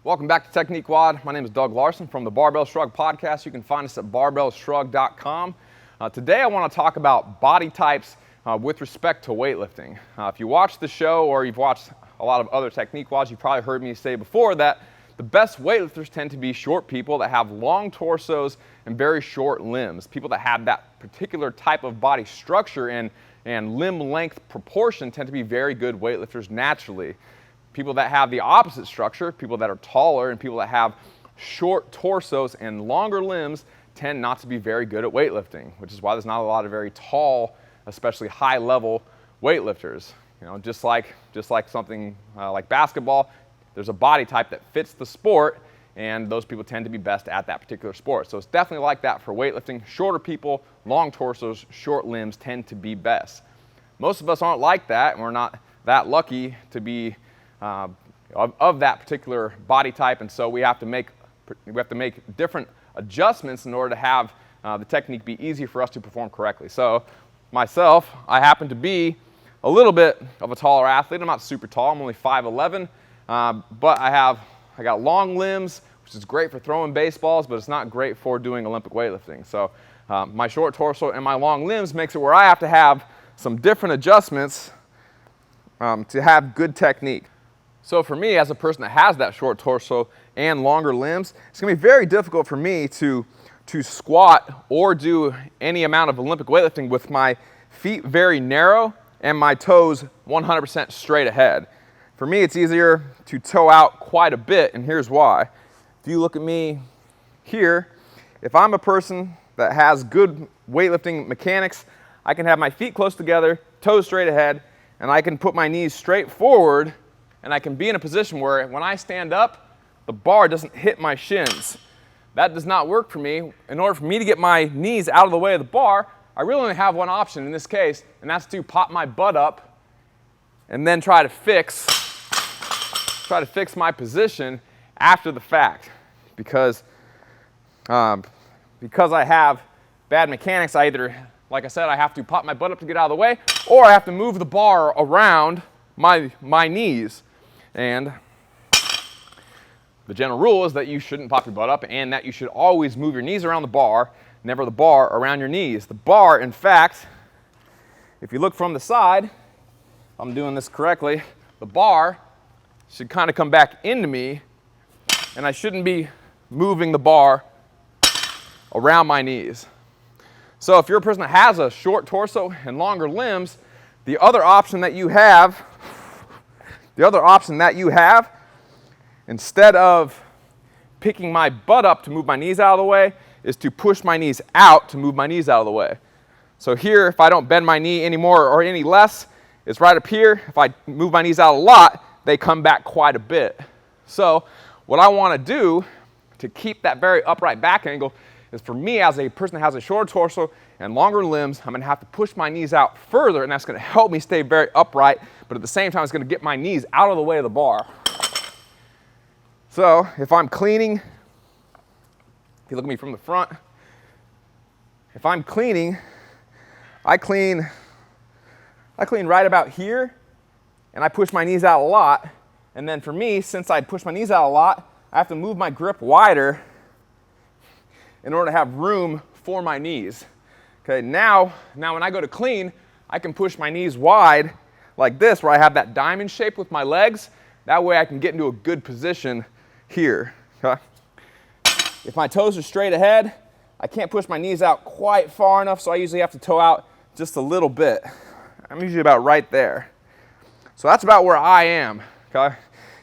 Welcome back to Technique Quad. My name is Doug Larson from the Barbell Shrugged podcast. You can find us at barbellshrugged.com. Today I want to talk about body types with respect to weightlifting. If you watch the show or you've watched a lot of other Technique Quads, you've probably heard me say before that the best weightlifters tend to be short people that have long torsos and very short limbs. People that have that particular type of body structure and limb length proportion tend to be very good weightlifters naturally. People that have the opposite structure, people that are taller and people that have short torsos and longer limbs tend not to be very good at weightlifting, which is why there's not a lot of very tall, especially high-level weightlifters. You know, just like something like basketball, there's a body type that fits the sport, and those people tend to be best at that particular sport. So it's definitely like that for weightlifting. Shorter people, long torsos, short limbs tend to be best. Most of us aren't like that, and we're not that lucky to be of that particular body type, and so we have to make different adjustments in order to have the technique be easy for us to perform correctly. So myself, I happen to be a little bit of a taller athlete. I'm not super tall. I'm only 5'11", but I got long limbs, which is great for throwing baseballs, but it's not great for doing Olympic weightlifting. So my short torso and my long limbs makes it where I have to have some different adjustments to have good technique. So for me, as a person that has that short torso and longer limbs, it's going to be very difficult for me to squat or do any amount of Olympic weightlifting with my feet very narrow and my toes 100% straight ahead. For me, it's easier to toe out quite a bit, and here's why. If you look at me here, if I'm a person that has good weightlifting mechanics, I can have my feet close together, toes straight ahead, and I can put my knees straight forward, and I can be in a position where when I stand up, the bar doesn't hit my shins. That does not work for me. In order for me to get my knees out of the way of the bar, I really only have one option in this case, and that's to pop my butt up and then try to fix my position after the fact. Because I have bad mechanics, I either, like I said, I have to pop my butt up to get out of the way, or I have to move the bar around my knees. And the general rule is that you shouldn't pop your butt up and that you should always move your knees around the bar, never the bar around your knees. The bar, in fact, if you look from the side, if I'm doing this correctly, the bar should kind of come back into me, and I shouldn't be moving the bar around my knees. So if you're a person that has a short torso and longer limbs, the other option that you have, instead of picking my butt up to move my knees out of the way, is to push my knees out to move my knees out of the way. So here, if I don't bend my knee anymore or any less, it's right up here. If I move my knees out a lot, they come back quite a bit. So what I want to do to keep that very upright back angle is, for me, as a person that has a short torso and longer limbs, I'm going to have to push my knees out further, and that's going to help me stay very upright, but at the same time, it's going to get my knees out of the way of the bar. So if I'm cleaning, if you look at me from the front, if I'm cleaning, I clean right about here, and I push my knees out a lot. And then for me, since I push my knees out a lot, I have to move my grip wider in order to have room for my knees. Okay, now when I go to clean, I can push my knees wide like this, where I have that diamond shape with my legs. That way I can get into a good position here. Okay? If my toes are straight ahead, I can't push my knees out quite far enough, so I usually have to toe out just a little bit. I'm usually about right there. So that's about where I am. Okay?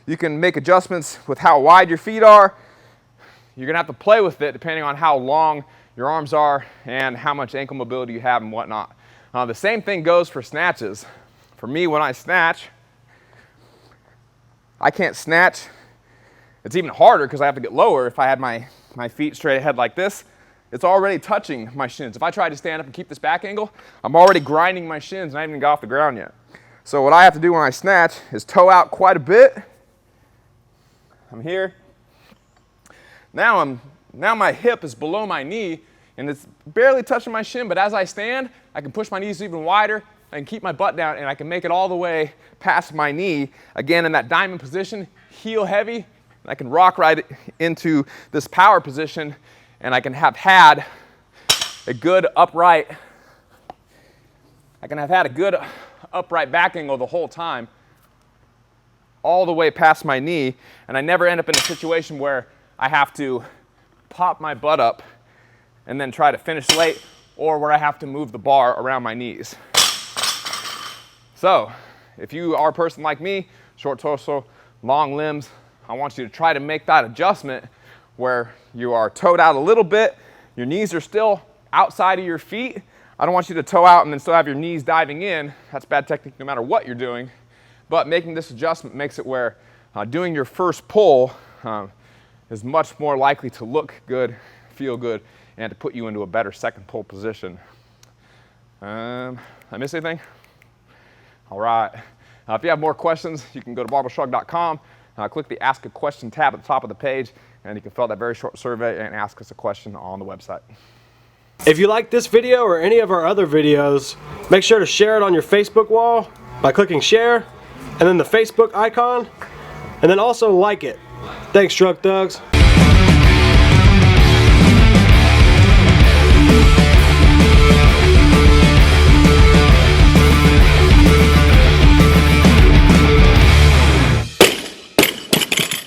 You can make adjustments with how wide your feet are. You're going to have to play with it depending on how long your arms are and how much ankle mobility you have and whatnot. The same thing goes for snatches. For me, when I snatch, I can't snatch. It's even harder because I have to get lower. If I had my feet straight ahead like this, it's already touching my shins. If I try to stand up and keep this back angle, I'm already grinding my shins and I haven't even got off the ground yet. So what I have to do when I snatch is toe out quite a bit. I'm here. Now my hip is below my knee and it's barely touching my shin, but as I stand, I can push my knees even wider, I can keep my butt down, and I can make it all the way past my knee. Again, in that diamond position, heel heavy, I can rock right into this power position, and I can have had a good upright back angle the whole time, all the way past my knee, and I never end up in a situation where I have to pop my butt up and then try to finish late, or where I have to move the bar around my knees. So, if you are a person like me, short torso, long limbs, I want you to try to make that adjustment where you are toed out a little bit, your knees are still outside of your feet. I don't want you to toe out and then still have your knees diving in. That's bad technique no matter what you're doing. But making this adjustment makes it where doing your first pull is much more likely to look good, feel good, and to put you into a better second pull position. I miss anything? All right. If you have more questions, you can go to barbellshrugged.com, click the Ask a Question tab at the top of the page, and you can fill out that very short survey and ask us a question on the website. If you like this video or any of our other videos, make sure to share it on your Facebook wall by clicking share, and then the Facebook icon, and then also like it. Thanks, Shrug Thugs.